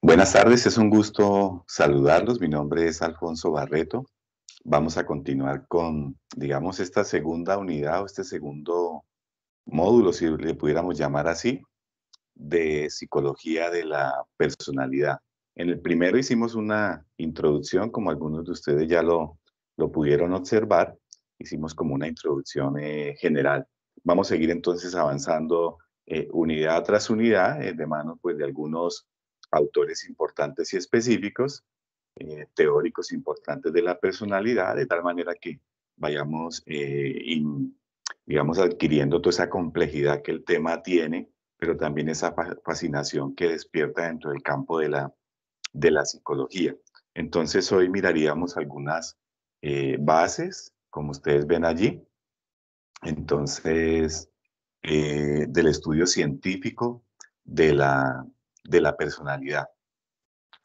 Buenas tardes, es un gusto saludarlos. Mi nombre es Alfonso Barreto. Vamos a continuar con, digamos, esta segunda unidad o este segundo módulo, si le pudiéramos llamar así, de psicología de la personalidad. En el primero hicimos una introducción, como algunos de ustedes ya lo pudieron observar. Hicimos como una introducción general. Vamos a seguir entonces avanzando unidad tras unidad, de mano pues, de algunos autores importantes y específicos, teóricos importantes de la personalidad, de tal manera que vayamos, digamos, adquiriendo toda esa complejidad que el tema tiene, pero también esa fascinación que despierta dentro del campo de la psicología. Entonces hoy miraríamos algunas bases, como ustedes ven allí, entonces, del estudio científico de de la personalidad.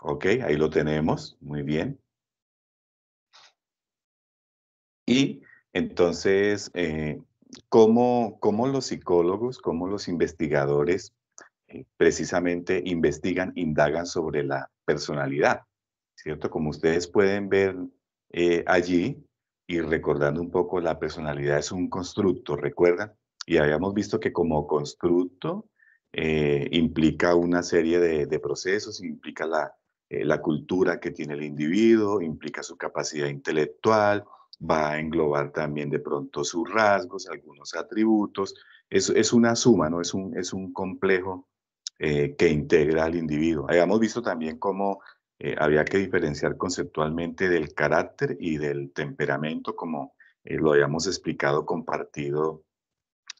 Ok, ahí lo tenemos, muy bien. Y entonces, ¿cómo los psicólogos, cómo los investigadores precisamente investigan, indagan sobre la personalidad? ¿Cierto? Como ustedes pueden ver allí y recordando un poco, la personalidad es un constructo, ¿recuerdan? Y habíamos visto que como constructo implica una serie de procesos, implica la cultura que tiene el individuo, implica su capacidad intelectual, va a englobar también de pronto sus rasgos, algunos atributos. Es una suma, ¿no? Es un complejo que integra al individuo. Habíamos visto también cómo había que diferenciar conceptualmente del carácter y del temperamento, como lo habíamos explicado, compartido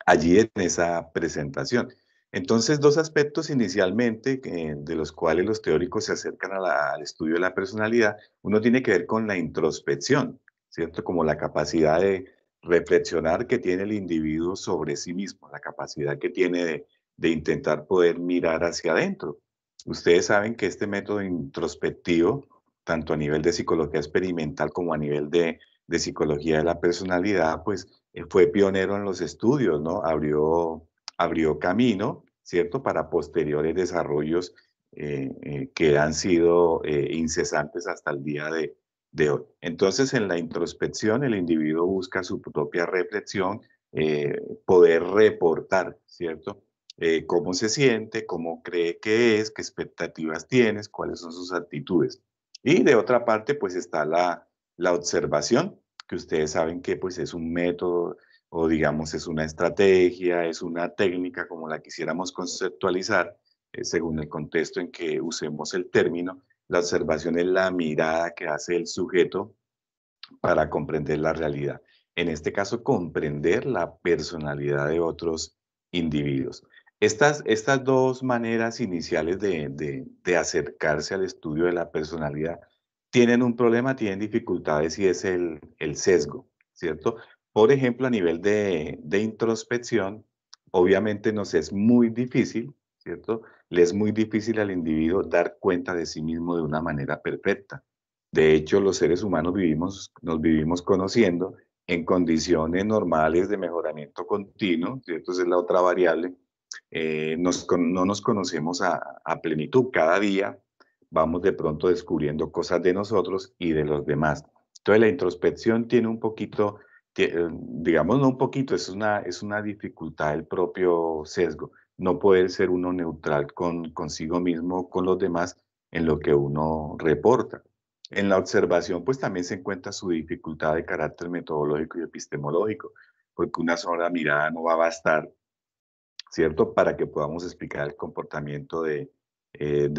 allí en esa presentación. Entonces, dos aspectos inicialmente de los cuales los teóricos se acercan al estudio de la personalidad. Uno tiene que ver con la introspección, ¿cierto? Como la capacidad de reflexionar que tiene el individuo sobre sí mismo, la capacidad que tiene de intentar poder mirar hacia adentro. Ustedes saben que este método introspectivo, tanto a nivel de psicología experimental como a nivel de psicología de la personalidad, pues fue pionero en los estudios, ¿no? Abrió camino, ¿cierto? Para posteriores desarrollos que han sido incesantes hasta el día de hoy. Entonces, en la introspección, el individuo busca su propia reflexión, poder reportar, ¿cierto? Cómo se siente, cómo cree que es, qué expectativas tienes, cuáles son sus actitudes. Y de otra parte, pues está la observación, que ustedes saben que pues es un método o digamos es una estrategia, es una técnica como la quisiéramos conceptualizar, según el contexto en que usemos el término. La observación es la mirada que hace el sujeto para comprender la realidad. En este caso, comprender la personalidad de otros individuos. Estas dos maneras iniciales de acercarse al estudio de la personalidad tienen un problema, tienen dificultades y es el sesgo, ¿cierto? Por ejemplo, a nivel de introspección, obviamente nos es muy difícil, ¿cierto? Le es muy difícil al individuo dar cuenta de sí mismo de una manera perfecta. De hecho, los seres humanos nos vivimos conociendo en condiciones normales de mejoramiento continuo, ¿cierto? Esa es la otra variable. No nos conocemos a plenitud. Cada día vamos de pronto descubriendo cosas de nosotros y de los demás. Entonces, la introspección tiene un poquito, digamos, no un poquito, es una dificultad el propio sesgo. No puede ser uno neutral consigo mismo, con los demás, en lo que uno reporta. En la observación, pues también se encuentra su dificultad de carácter metodológico y epistemológico, porque una sola mirada no va a bastar, ¿cierto?, para que podamos explicar el comportamiento de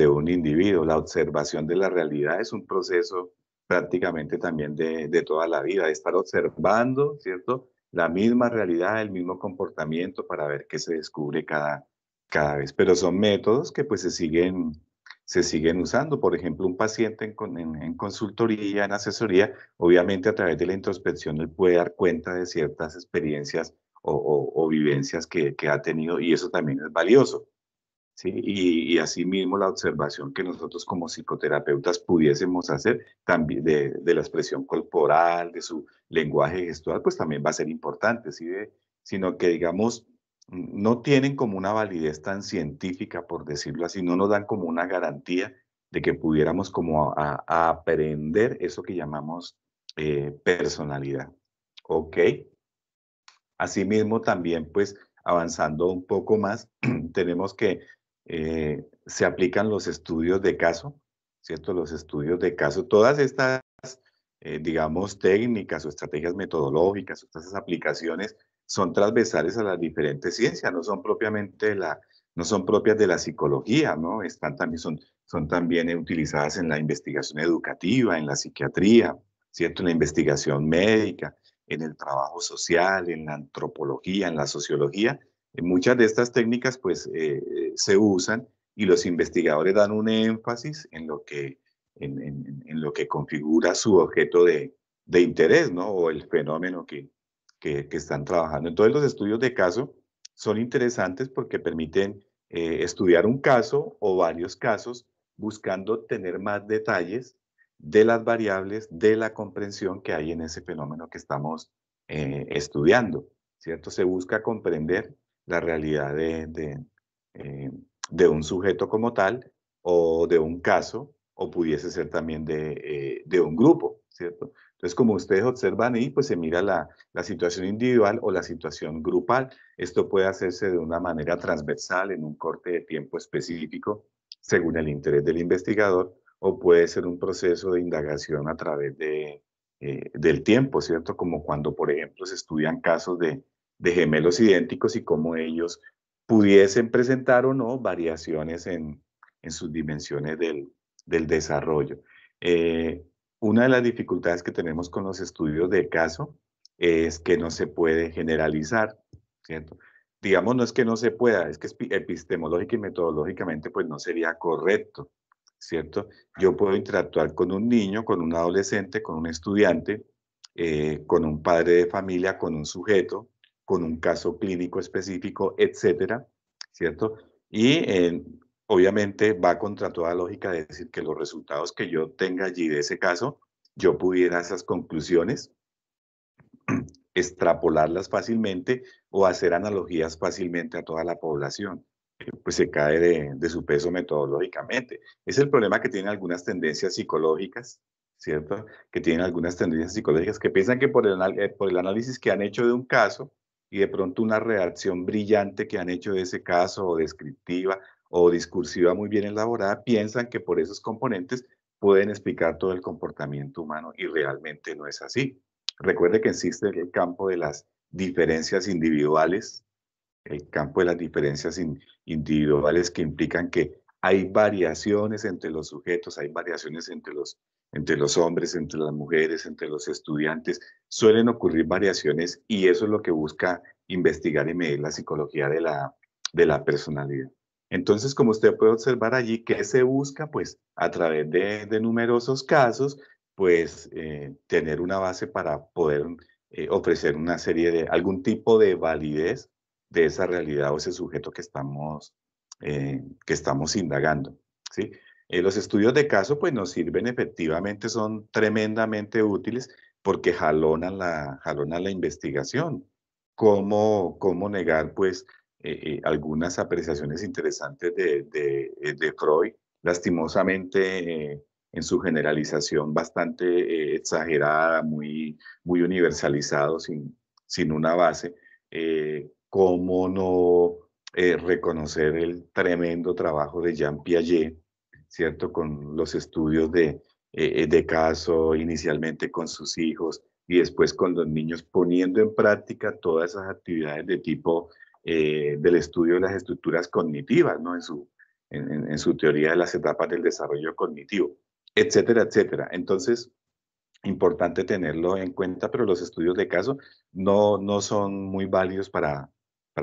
un individuo. La observación de la realidad es un proceso prácticamente también de toda la vida, de estar observando, ¿cierto?, la misma realidad, el mismo comportamiento para ver qué se descubre cada vez. Pero son métodos que pues se siguen usando. Por ejemplo, un paciente en consultoría, en asesoría, obviamente a través de la introspección él puede dar cuenta de ciertas experiencias o vivencias que ha tenido y eso también es valioso. ¿sí? Y asimismo la observación que nosotros como psicoterapeutas pudiésemos hacer también de la expresión corporal, de su lenguaje gestual, pues también va a ser importante, ¿sí? Sino que, digamos, no tienen como una validez tan científica, por decirlo así, no nos dan como una garantía de que pudiéramos como a aprender eso que llamamos personalidad. ¿Ok? Asimismo, también, pues, avanzando un poco más, tenemos que se aplican los estudios de caso, ¿cierto? Los estudios de caso, todas estas, digamos, técnicas o estrategias metodológicas, todas esas aplicaciones son transversales a las diferentes ciencias, no son propias de la psicología, ¿no? Están también, son también utilizadas en la investigación educativa, en la psiquiatría, ¿cierto? En la investigación médica, en el trabajo social, en la antropología, en la sociología. Muchas de estas técnicas pues se usan y los investigadores dan un énfasis en en lo que configura su objeto de interés, ¿no? O el fenómeno que están trabajando. Entonces los estudios de caso son interesantes porque permiten estudiar un caso o varios casos buscando tener más detalles de las variables de la comprensión que hay en ese fenómeno que estamos estudiando, ¿cierto? Se busca comprender la realidad eh, de un sujeto como tal o de un caso o pudiese ser también de un grupo, ¿cierto? Entonces, como ustedes observan ahí, pues se mira la situación individual o la situación grupal. Esto puede hacerse de una manera transversal en un corte de tiempo específico según el interés del investigador o puede ser un proceso de indagación a través del tiempo, ¿cierto? Como cuando, por ejemplo, se estudian casos de gemelos idénticos y cómo ellos pudiesen presentar o no variaciones en sus dimensiones del desarrollo. Eh, una de las dificultades que tenemos con los estudios de caso es que no se puede generalizar, ¿cierto? Digamos, no es que no se pueda, es que epistemológica y metodológicamente pues no sería correcto, ¿cierto? Yo puedo interactuar con un niño, con un adolescente, con un estudiante, con un padre de familia, con un sujeto, con un caso clínico específico, etcétera, ¿cierto? Y obviamente va contra toda lógica de decir que los resultados que yo tenga allí de ese caso, yo pudiera esas conclusiones extrapolarlas fácilmente o hacer analogías fácilmente a toda la población, pues se cae de su peso metodológicamente. Es el problema que tienen algunas tendencias psicológicas, ¿cierto? Que tienen algunas tendencias psicológicas que piensan que por el análisis que han hecho de un caso y de pronto una redacción brillante que han hecho de ese caso o descriptiva o discursiva muy bien elaborada, piensan que por esos componentes pueden explicar todo el comportamiento humano y realmente no es así. Recuerde que existe el campo de las diferencias individuales, el campo de las diferencias individuales que implican que hay variaciones entre los sujetos, hay variaciones entre los hombres, entre las mujeres, entre los estudiantes. Suelen ocurrir variaciones y eso es lo que busca investigar y medir la psicología de la personalidad. Entonces, como usted puede observar allí, ¿qué se busca? Pues a través de numerosos casos, pues tener una base para poder ofrecer una serie de, algún tipo de validez de esa realidad o ese sujeto que estamos indagando, ¿sí? Los estudios de caso pues nos sirven efectivamente, son tremendamente útiles porque jalonan la investigación. ¿Cómo negar pues algunas apreciaciones interesantes de Freud? Lastimosamente, en su generalización bastante exagerada, muy universalizado, sin una base, cómo no reconocer el tremendo trabajo de Jean Piaget, ¿cierto? Con los estudios de caso, inicialmente con sus hijos y después con los niños, poniendo en práctica todas esas actividades de tipo del estudio de las estructuras cognitivas, ¿no? En su teoría de las etapas del desarrollo cognitivo, etcétera, etcétera. Entonces, importante tenerlo en cuenta, pero los estudios de caso no son muy válidos para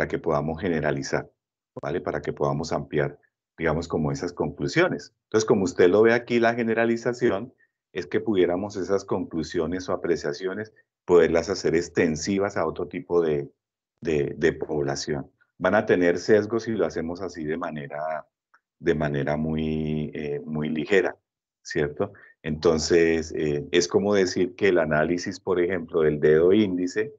que podamos generalizar, ¿vale? Para que podamos ampliar, digamos, como esas conclusiones. Entonces, como usted lo ve aquí, la generalización es que pudiéramos esas conclusiones o apreciaciones, poderlas hacer extensivas a otro tipo de población. van a tener sesgos si lo hacemos así de manera muy, muy ligera, ¿cierto? Entonces, es como decir que el análisis, por ejemplo, del dedo índice,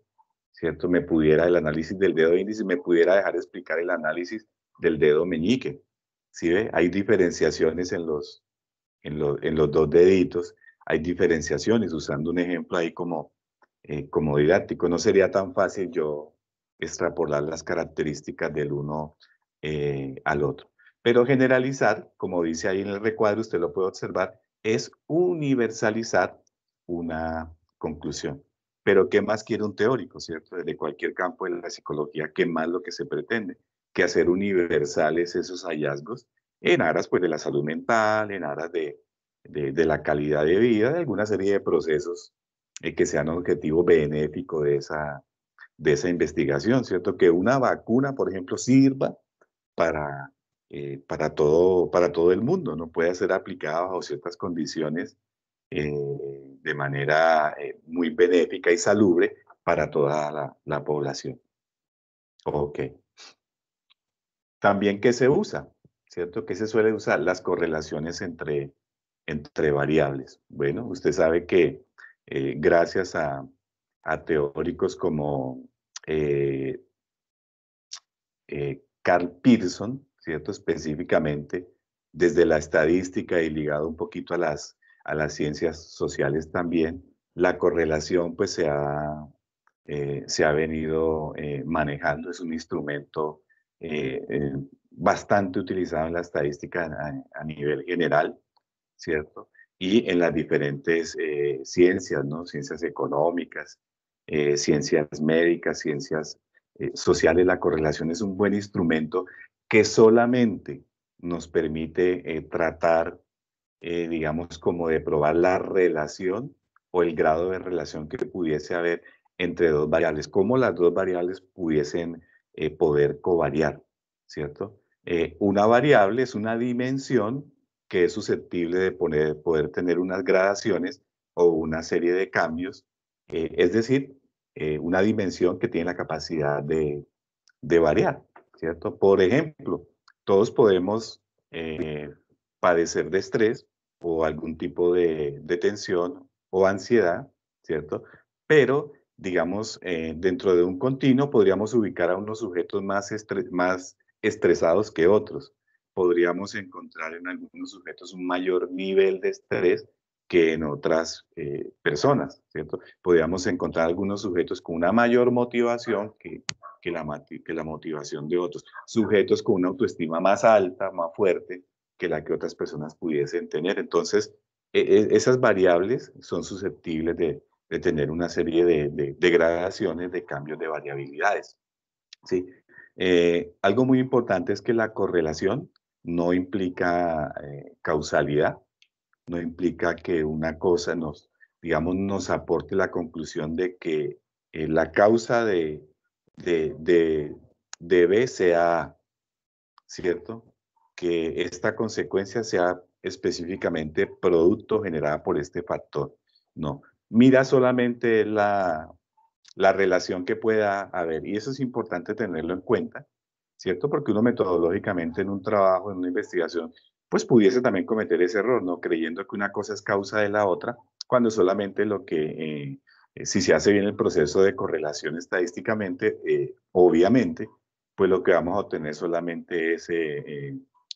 ¿cierto? El análisis del dedo índice me pudiera dejar explicar el análisis del dedo meñique, ¿sí ve? Hay diferenciaciones en los dos deditos, hay diferenciaciones, usando un ejemplo ahí como didáctico. No sería tan fácil yo extrapolar las características del uno al otro. Pero generalizar, como dice ahí en el recuadro, usted lo puede observar, es universalizar una conclusión. Pero ¿qué más quiere un teórico, cierto? Desde cualquier campo de la psicología, ¿qué más lo que se pretende? Que hacer universales esos hallazgos en aras pues, de la salud mental, en aras de la calidad de vida, de alguna serie de procesos que sean objetivos benéficos de esa investigación, ¿cierto? Que una vacuna, por ejemplo, sirva para, para todo el mundo, ¿no? Puede ser aplicada bajo ciertas condiciones eh, de manera muy benéfica y salubre para toda la población. Ok. También, ¿qué se usa? ¿Cierto? ¿Qué se suele usar? Las correlaciones entre variables. Bueno, usted sabe que gracias a teóricos como eh, Carl Pearson, ¿cierto? Específicamente, desde la estadística y ligado un poquito a las ciencias sociales también, la correlación pues se ha venido manejando, es un instrumento bastante utilizado en la estadística a nivel general, ¿cierto? Y en las diferentes ciencias, ¿no? Ciencias económicas, ciencias médicas, ciencias sociales, la correlación es un buen instrumento que solamente nos permite tratar, digamos, como de probar la relación o el grado de relación que pudiese haber entre dos variables, cómo las dos variables pudiesen poder covariar, ¿cierto? Una variable es una dimensión que es susceptible de poder tener unas gradaciones o una serie de cambios, es decir, una dimensión que tiene la capacidad de variar, ¿cierto? Por ejemplo, todos podemos padecer de estrés o algún tipo de tensión o ansiedad, ¿cierto? Pero, digamos, dentro de un continuo podríamos ubicar a unos sujetos más estresados que otros. Podríamos encontrar en algunos sujetos un mayor nivel de estrés que en otras personas, ¿cierto? Podríamos encontrar algunos sujetos con una mayor motivación que la motivación de otros. Sujetos con una autoestima más alta, más fuerte que la que otras personas pudiesen tener. Entonces, esas variables son susceptibles de tener una serie de gradaciones, de cambios de variabilidades. ¿Sí? Algo muy importante es que la correlación no implica causalidad, no implica que una cosa digamos, nos aporte la conclusión de que la causa de, de, de B sea A, ¿cierto? Que esta consecuencia sea específicamente producto generada por este factor. No, mira solamente la relación que pueda haber. Y eso es importante tenerlo en cuenta, ¿cierto? Porque uno metodológicamente en un trabajo, en una investigación, pues pudiese también cometer ese error, ¿no? Creyendo que una cosa es causa de la otra, cuando solamente si se hace bien el proceso de correlación estadísticamente, obviamente, pues lo que vamos a obtener solamente es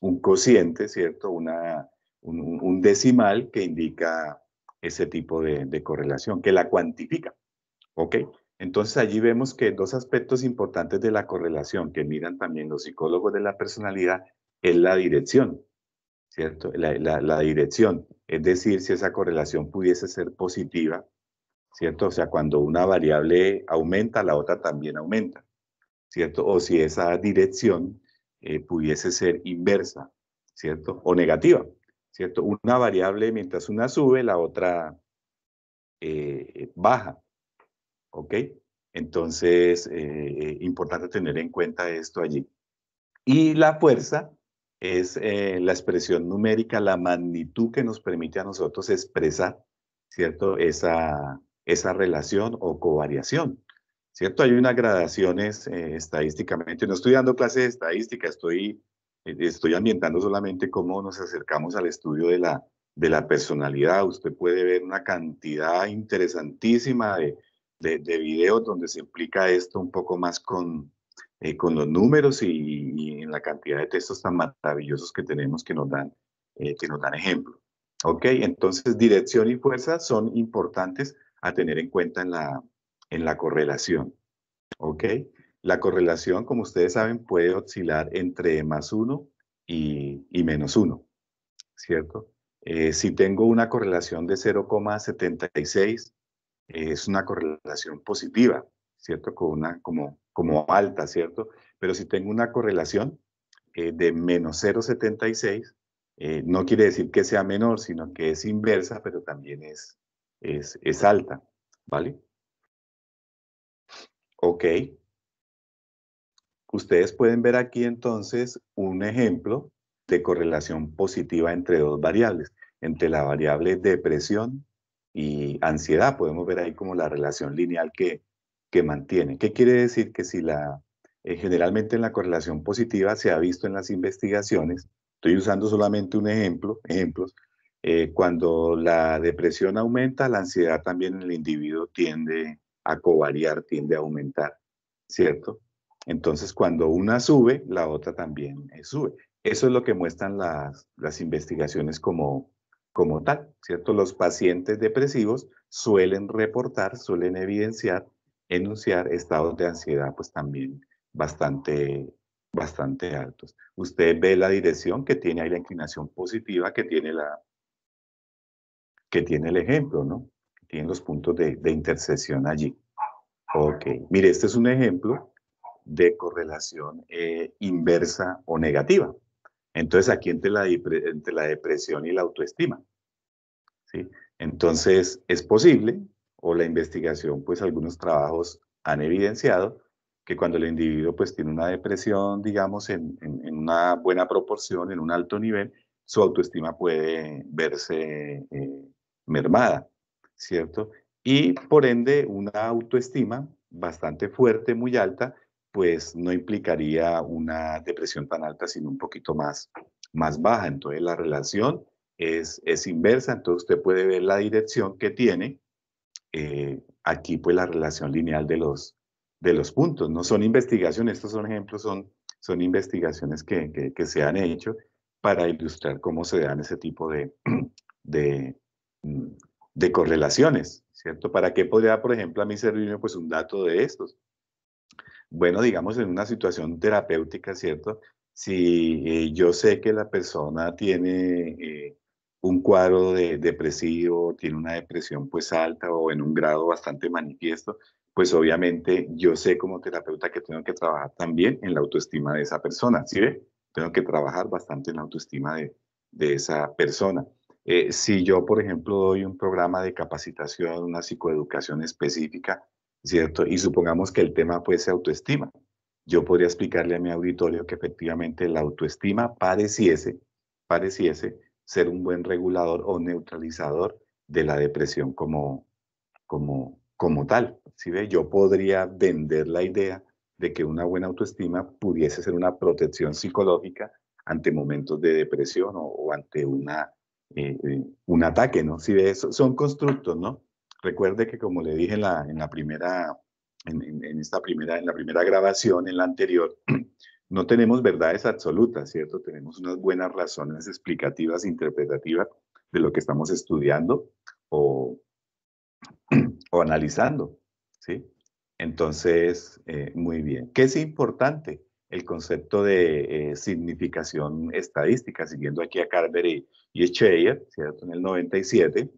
un cociente, ¿cierto? Un decimal que indica ese tipo de correlación, que la cuantifica. ¿Ok? Entonces allí vemos que dos aspectos importantes de la correlación que miran también los psicólogos de la personalidad es la dirección, ¿cierto? La dirección, es decir, si esa correlación pudiese ser positiva, ¿cierto? O sea, cuando una variable aumenta, la otra también aumenta, ¿cierto? O si esa dirección pudiese ser inversa, ¿cierto? O negativa, ¿cierto? Una variable, mientras una sube, la otra baja. ¿Ok? Entonces, importante tener en cuenta esto allí. Y la fuerza es la expresión numérica, la magnitud que nos permite a nosotros expresar, ¿cierto? Esa relación o covariación, ¿cierto? Hay unas gradaciones estadísticamente. No estoy dando clases de estadística, estoy ambientando solamente cómo nos acercamos al estudio de la personalidad. Usted puede ver una cantidad interesantísima de videos donde se explica esto un poco más con los números y en la cantidad de textos tan maravillosos que tenemos que nos dan ejemplo. ¿Ok? Entonces, dirección y fuerza son importantes a tener en cuenta en la correlación. ¿Ok? La correlación, como ustedes saben, puede oscilar entre +1 y -1, ¿cierto? Si tengo una correlación de 0,76, es una correlación positiva, ¿cierto? Como alta, ¿cierto? Pero si tengo una correlación de -0,76, no quiere decir que sea menor, sino que es inversa, pero también es alta, ¿vale? Ok. Ustedes pueden ver aquí entonces un ejemplo de correlación positiva entre dos variables, entre la variable depresión y ansiedad. Podemos ver ahí como la relación lineal que mantiene. ¿Qué quiere decir? Que si generalmente en la correlación positiva se ha visto en las investigaciones, estoy usando solamente un ejemplos, cuando la depresión aumenta, la ansiedad también en el individuo tiende a covariar, tiende a aumentar, ¿cierto? Entonces, cuando una sube, la otra también sube. Eso es lo que muestran las investigaciones como tal, ¿cierto? Los pacientes depresivos suelen reportar, suelen evidenciar, enunciar estados de ansiedad, pues también bastante altos. Usted ve la dirección que tiene ahí, la inclinación positiva que tiene el ejemplo, ¿no? Que tiene los puntos de intersección allí. Ok, mire, este es un ejemplo de correlación inversa o negativa. Entonces, aquí entre la depresión y la autoestima, ¿sí? Entonces, es posible, o la investigación, pues algunos trabajos han evidenciado que cuando el individuo pues tiene una depresión, digamos, en una buena proporción, en un alto nivel, su autoestima puede verse mermada, ¿cierto? Y por ende, una autoestima bastante fuerte, muy alta, pues no implicaría una depresión tan alta, sino un poquito más baja. Entonces, la relación es inversa, entonces usted puede ver la dirección que tiene, aquí pues la relación lineal de los puntos, ¿no? Son investigaciones, estos son ejemplos, son investigaciones que se han hecho para ilustrar cómo se dan ese tipo de, mm, de correlaciones, ¿cierto? ¿Para qué podría, por ejemplo, a mí servirme pues un dato de estos? Bueno, digamos en una situación terapéutica, ¿cierto? Si yo sé que la persona tiene un cuadro depresivo, tiene una depresión pues alta o en un grado bastante manifiesto, pues obviamente yo sé como terapeuta que tengo que trabajar también en la autoestima de esa persona, ¿sí ve? Tengo que trabajar bastante en la autoestima de esa persona. Si yo, por ejemplo, doy un programa de capacitación, una psicoeducación específica, ¿cierto? Y supongamos que el tema fuese autoestima. Yo podría explicarle a mi auditorio que efectivamente la autoestima pareciese ser un buen regulador o neutralizador de la depresión como tal. ¿Sí ve? Yo podría vender la idea de que una buena autoestima pudiese ser una protección psicológica ante momentos de depresión o ante un ataque, ¿no? Si ve, son constructos, ¿no? Recuerde que como le dije en la primera, en la primera grabación, en la anterior, no tenemos verdades absolutas, ¿cierto? Tenemos unas buenas razones explicativas, interpretativas de lo que estamos estudiando o, o analizando, ¿sí? Entonces, muy bien. ¿Qué es importante? El concepto de significación estadística, siguiendo aquí a Carver y Scheyer, ¿cierto? En el 97,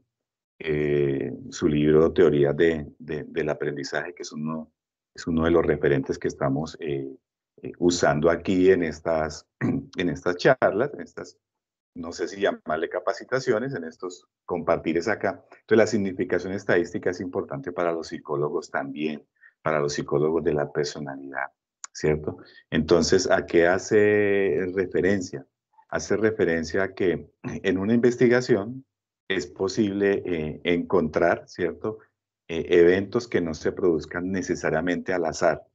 su libro Teorías del Aprendizaje, que es uno de los referentes que estamos usando aquí en estas charlas, en estas, no sé si llamarle capacitaciones, en estos compartires acá. Entonces, la significación estadística es importante para los psicólogos también, para los psicólogos de la personalidad, ¿cierto? Entonces, ¿a qué hace referencia? Hace referencia a que en una investigación es posible encontrar, ¿cierto? eventos que no se produzcan necesariamente al azar,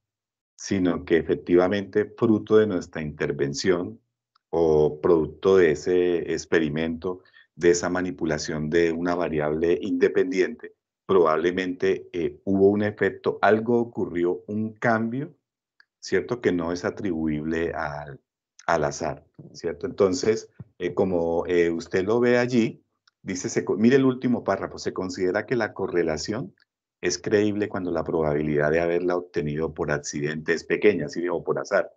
sino que efectivamente fruto de nuestra intervención o producto de ese experimento, de esa manipulación de una variable independiente, probablemente hubo un efecto, algo ocurrió, un cambio, ¿cierto? Que no es atribuible al azar, ¿cierto? Entonces, como usted lo ve allí, dice, mire el último párrafo, se considera que la correlación es creíble cuando la probabilidad de haberla obtenido por accidente es pequeña, ¿sí? O por azar,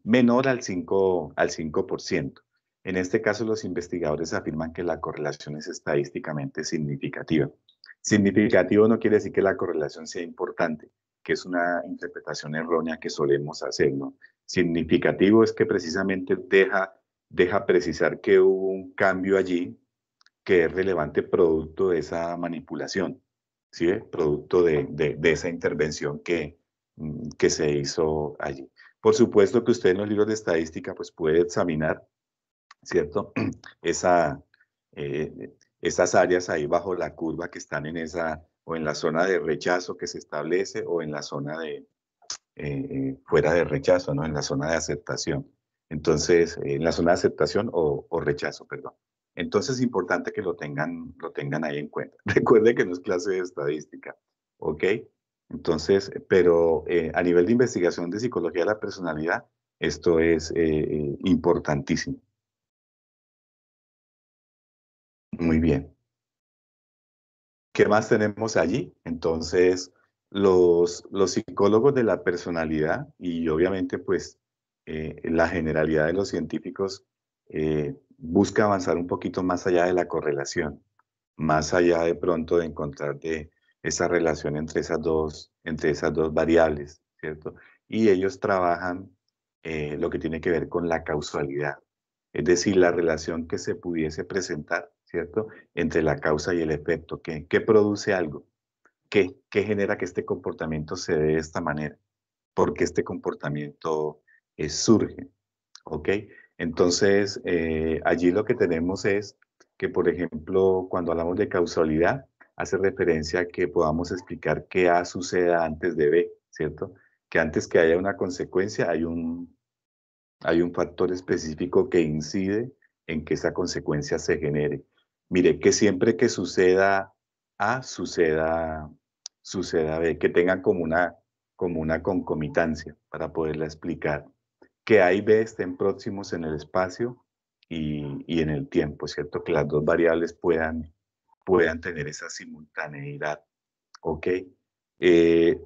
menor al 5%. En este caso, los investigadores afirman que la correlación es estadísticamente significativa. Significativo no quiere decir que la correlación sea importante, que es una interpretación errónea que solemos hacer, ¿no? Significativo es que precisamente deja precisar que hubo un cambio allí que es relevante producto de esa manipulación, ¿sí? Producto de esa intervención que se hizo allí. Por supuesto que usted en los libros de estadística pues puede examinar, ¿cierto? Esa, esas áreas ahí bajo la curva que están en esa, o en la zona de rechazo que se establece, o en la zona de, fuera de rechazo, ¿no? En la zona de aceptación. Entonces, en la zona de aceptación o rechazo, perdón. Entonces es importante que lo tengan ahí en cuenta. Recuerde que no es clase de estadística, ¿ok? Entonces, pero a nivel de investigación de psicología de la personalidad, esto es importantísimo. Muy bien. ¿Qué más tenemos allí? Entonces, los psicólogos de la personalidad y obviamente pues la generalidad de los científicos busca avanzar un poquito más allá de la correlación, más allá de pronto de encontrar esa relación entre esas dos variables, ¿cierto? Y ellos trabajan lo que tiene que ver con la causalidad, es decir, la relación que se pudiese presentar, ¿cierto? Entre la causa y el efecto. ¿Qué produce algo? ¿Qué genera que este comportamiento se dé de esta manera? ¿Por qué este comportamiento surge? ¿Ok? Entonces, allí lo que tenemos es que, por ejemplo, cuando hablamos de causalidad, hace referencia a que podamos explicar que A suceda antes de B, ¿cierto? Que antes que haya una consecuencia, hay un factor específico que incide en que esa consecuencia se genere. Mire, que siempre que suceda A, suceda B, que tengan como una concomitancia para poderla explicar. Que A y B estén próximos en el espacio y en el tiempo, ¿cierto? Que las dos variables puedan tener esa simultaneidad, ¿ok?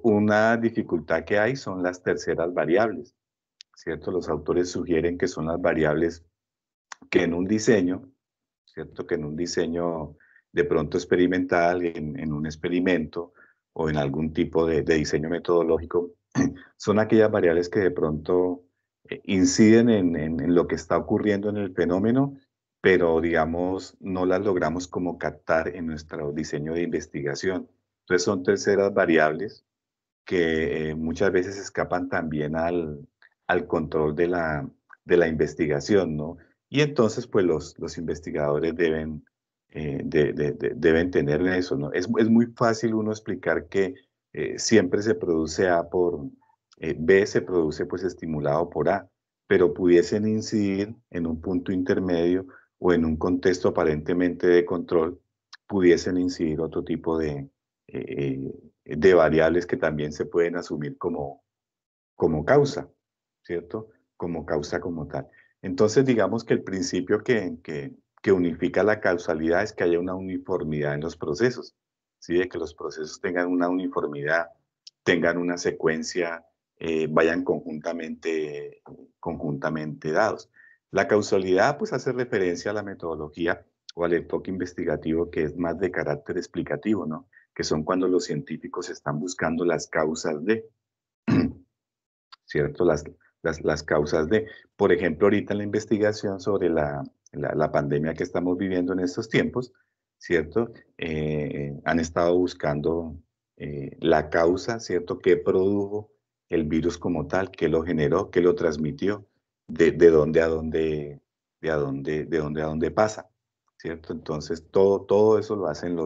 Una dificultad que hay son las terceras variables, ¿cierto? Los autores sugieren que son las variables que en un diseño, ¿cierto? Que en un diseño de pronto experimental, en un experimento o en algún tipo de diseño metodológico, son aquellas variables que de pronto inciden en lo que está ocurriendo en el fenómeno, pero digamos, no las logramos como captar en nuestro diseño de investigación. Entonces son terceras variables que muchas veces escapan también al control de la investigación, ¿no? Y entonces, pues los investigadores deben tener eso, ¿no? Es muy fácil uno explicar que siempre se produce A por B, se produce pues estimulado por A, pero pudiesen incidir en un punto intermedio o en un contexto aparentemente de control, pudiesen incidir otro tipo eh, de variables que también se pueden asumir como causa, ¿cierto? Como causa como tal. Entonces, digamos que el principio que unifica la causalidad es que haya una uniformidad en los procesos, ¿sí? De que los procesos tengan una uniformidad, tengan una secuencia, vayan conjuntamente dados. La causalidad, pues, hace referencia a la metodología o al enfoque investigativo que es más de carácter explicativo, ¿no? Que son cuando los científicos están buscando las causas de, ¿cierto? Las causas de, por ejemplo, ahorita en la investigación sobre la pandemia que estamos viviendo en estos tiempos, ¿cierto? Han estado buscando la causa, ¿cierto? ¿Qué produjo el virus como tal? ¿Qué lo generó? ¿Qué lo transmitió? De dónde a dónde, de dónde a dónde pasa, ¿cierto? Entonces, todo eso lo hacen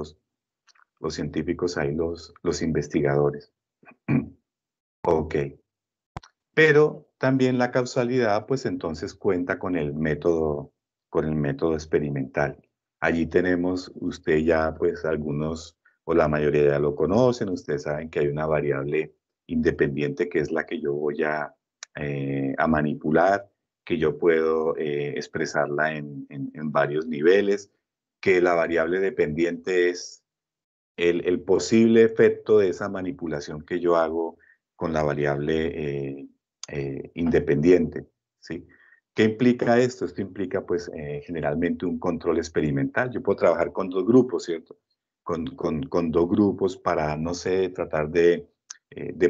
los científicos ahí, los investigadores. Ok. Pero también la causalidad, pues entonces cuenta con el método experimental. Allí tenemos, usted ya, pues algunos o la mayoría ya lo conocen, ustedes saben que hay una variable independiente que es la que yo voy a manipular, que yo puedo expresarla en varios niveles, que la variable dependiente es el posible efecto de esa manipulación que yo hago con la variable independiente, ¿sí? ¿Qué implica esto? Esto implica, pues, generalmente un control experimental. Yo puedo trabajar con dos grupos, ¿cierto? Con dos grupos para, no sé, tratar de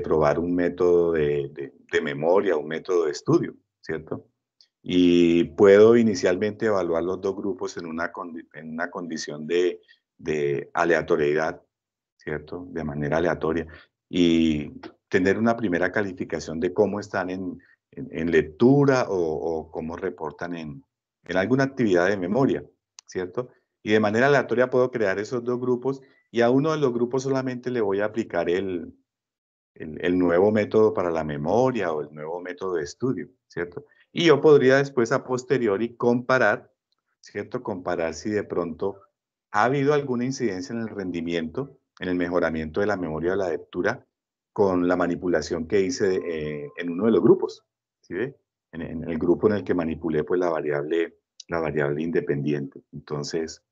probar un método de memoria, un método de estudio, ¿cierto? Y puedo inicialmente evaluar los dos grupos en una condición de aleatoriedad, ¿cierto? De manera aleatoria. Y tener una primera calificación de cómo están en lectura o cómo reportan en alguna actividad de memoria, ¿cierto? Y de manera aleatoria puedo crear esos dos grupos y a uno de los grupos solamente le voy a aplicar el nuevo método para la memoria o el nuevo método de estudio, ¿cierto? Y yo podría después a posteriori comparar, ¿cierto? Comparar si de pronto ha habido alguna incidencia en el rendimiento, en el mejoramiento de la memoria de la lectura con la manipulación que hice en uno de los grupos, ¿sí ve? En el grupo en el que manipulé pues la variable independiente. Entonces,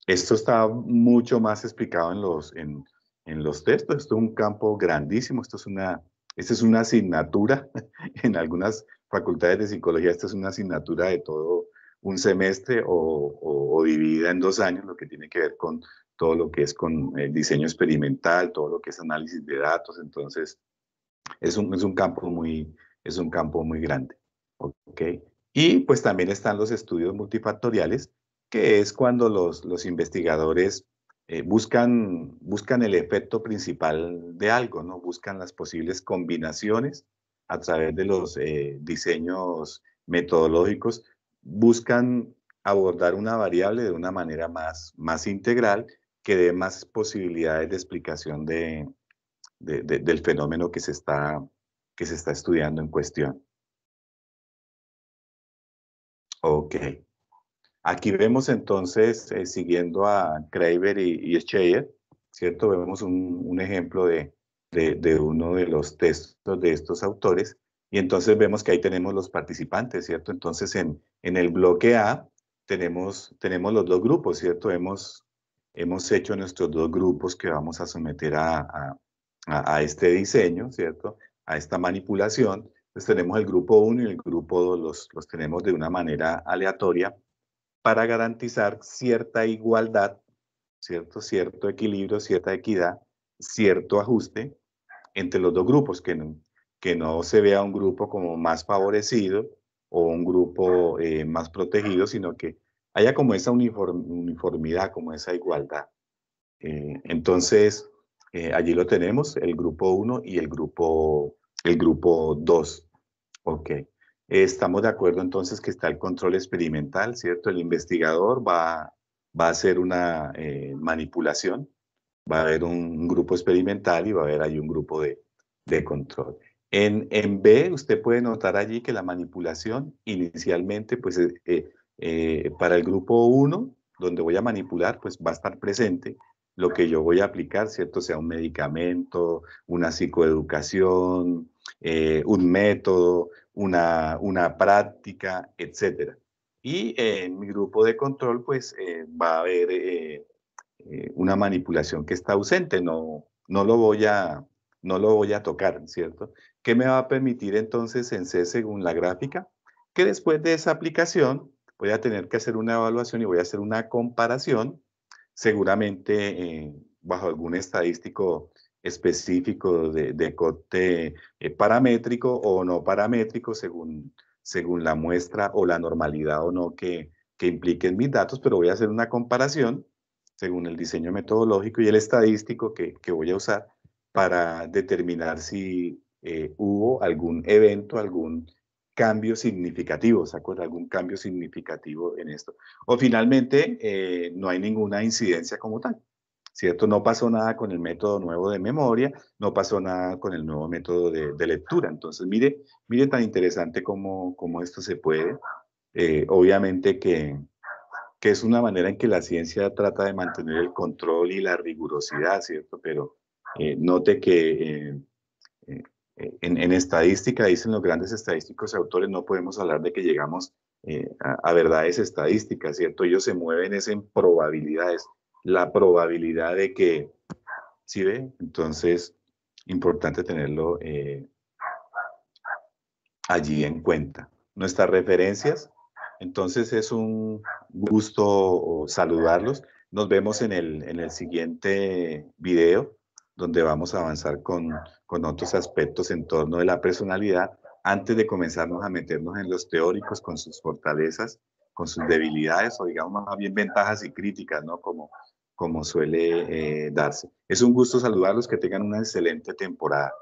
esto está mucho más explicado en los textos. Esto es un campo grandísimo. Esta es una asignatura en algunas facultades de psicología. Esta es una asignatura de todo un semestre o dividida en 2 años, lo que tiene que ver con todo lo que es con el diseño experimental, todo lo que es análisis de datos. Entonces, es un campo muy grande. ¿Ok? Y pues también están los estudios multifactoriales, que es cuando los investigadores buscan el efecto principal de algo, ¿no? Buscan las posibles combinaciones a través de los diseños metodológicos, buscan abordar una variable de una manera más integral que dé más posibilidades de explicación del fenómeno que se está estudiando en cuestión. Ok. Aquí vemos entonces, siguiendo a Kreiber y Scheyer, ¿cierto? Vemos un ejemplo de uno de los textos de estos autores y entonces vemos que ahí tenemos los participantes, ¿cierto? Entonces en el bloque A tenemos los dos grupos, ¿cierto? Hemos hecho nuestros dos grupos que vamos a someter a este diseño, ¿cierto? A esta manipulación. Entonces tenemos el grupo 1 y el grupo 2, los tenemos de una manera aleatoria para garantizar cierta igualdad, ¿cierto? Cierto equilibrio, cierta equidad, cierto ajuste entre los dos grupos, que no se vea un grupo como más favorecido o un grupo más protegido, sino que haya como esa uniformidad, como esa igualdad. Entonces, allí lo tenemos, el grupo 1 y el grupo 2. Ok. Estamos de acuerdo entonces que está el control experimental, ¿cierto? El investigador va a hacer una manipulación, va a haber un grupo experimental y va a haber ahí un grupo de control. En B, usted puede notar allí que la manipulación inicialmente, pues para el grupo 1, donde voy a manipular, pues va a estar presente lo que yo voy a aplicar, ¿cierto? Sea un medicamento, una psicoeducación, un método, una práctica, etcétera. Y en mi grupo de control, pues va a haber una manipulación que está ausente, no lo voy a tocar, ¿cierto? ¿Qué me va a permitir entonces en C según la gráfica? Que después de esa aplicación voy a tener que hacer una evaluación y voy a hacer una comparación, seguramente bajo algún estadístico específico de corte paramétrico o no paramétrico, según la muestra o la normalidad o no que impliquen mis datos, pero voy a hacer una comparación según el diseño metodológico y el estadístico que voy a usar para determinar si hubo algún evento, algún cambio significativo, ¿se acuerda? Algún cambio significativo en esto. O finalmente, no hay ninguna incidencia como tal. ¿cierto? No pasó nada con el método nuevo de memoria, no pasó nada con el nuevo método de lectura. Entonces, mire tan interesante cómo esto se puede. Obviamente que es una manera en que la ciencia trata de mantener el control y la rigurosidad, ¿cierto? Pero note que eh, en estadística, dicen los grandes estadísticos y autores, no podemos hablar de que llegamos a verdades estadísticas, ¿cierto? Ellos se mueven es en probabilidades. La probabilidad de que, ¿sí ve? Entonces, importante tenerlo allí en cuenta. Nuestras referencias, entonces es un gusto saludarlos. Nos vemos en el siguiente video, donde vamos a avanzar con otros aspectos en torno de la personalidad, antes de comenzarnos a meternos en los teóricos con sus fortalezas, con sus debilidades, o digamos más bien ventajas y críticas, ¿no? Como suele darse. Es un gusto saludarlos, que tengan una excelente temporada.